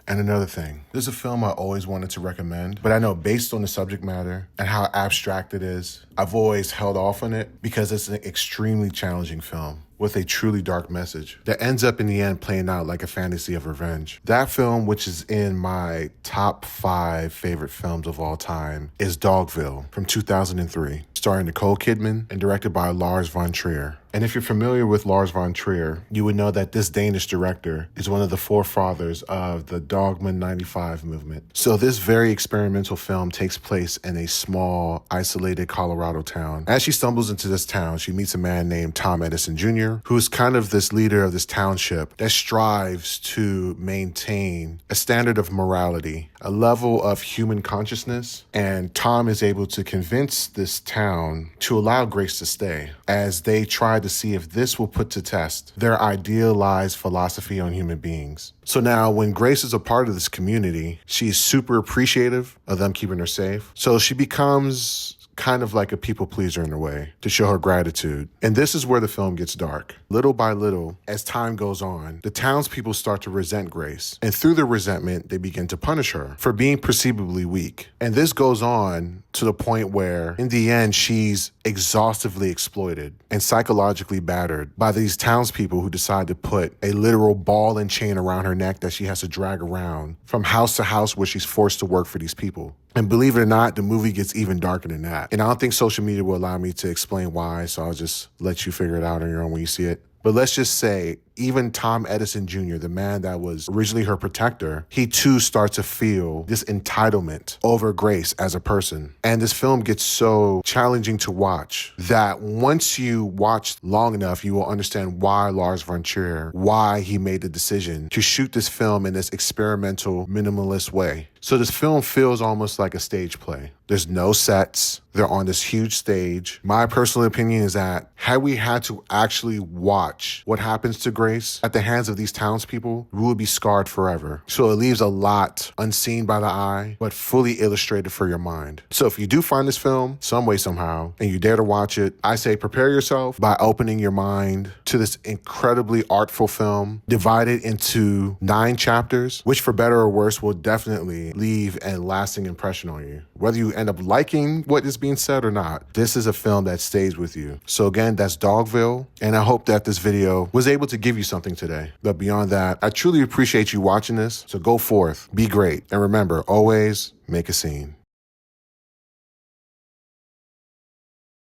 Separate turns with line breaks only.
And another thing, there's a film I always wanted to recommend, but I know based on the subject matter and how abstract it is, I've always held off on it because it's an extremely challenging film with a truly dark message that ends up in the end playing out like a fantasy of revenge. That film, which is in my top 5 favorite films of all time, is Dogville from 2003, starring Nicole Kidman and directed by Lars von Trier. And if you're familiar with Lars von Trier, you would know that this Danish director is one of the forefathers of the Dogma 95 movement. So this very experimental film takes place in a small, isolated Colorado town. As she stumbles into this town, she meets a man named Tom Edison Jr., who is kind of this leader of this township that strives to maintain a standard of morality, a level of human consciousness. And Tom is able to convince this town to allow Grace to stay as they try to see if this will put to test their idealized philosophy on human beings. So now when Grace is a part of this community, she's super appreciative of them keeping her safe. So she becomes kind of like a people pleaser in a way to show her gratitude. And this is where the film gets dark. Little by little, as time goes on, the townspeople start to resent Grace. And through the resentment, they begin to punish her for being perceivably weak. And this goes on to the point where, in the end, she's exhaustively exploited and psychologically battered by these townspeople who decide to put a literal ball and chain around her neck that she has to drag around from house to house where she's forced to work for these people. And believe it or not, the movie gets even darker than that. And I don't think social media will allow me to explain why, so I'll just let you figure it out on your own when you see it. But let's just say, even Tom Edison Jr., the man that was originally her protector, he too starts to feel this entitlement over Grace as a person. And this film gets so challenging to watch that once you watch long enough, you will understand why Lars von Trier, why he made the decision to shoot this film in this experimental, minimalist way. So this film feels almost like a stage play. There's no sets. They're on this huge stage. My personal opinion is that had we had to actually watch what happens to Grace at the hands of these townspeople, we would be scarred forever. So it leaves a lot unseen by the eye, but fully illustrated for your mind. So if you do find this film, some way, somehow, and you dare to watch it, I say prepare yourself by opening your mind to this incredibly artful film, divided into 9 chapters, which for better or worse will definitely leave a lasting impression on you. Whether you end up liking what is being said or not, this is a film that stays with you. So again, that's Dogville, and I hope that this video was able to give you something today. But beyond that, I truly appreciate you watching this, so go forth, be great, and remember, always make a scene.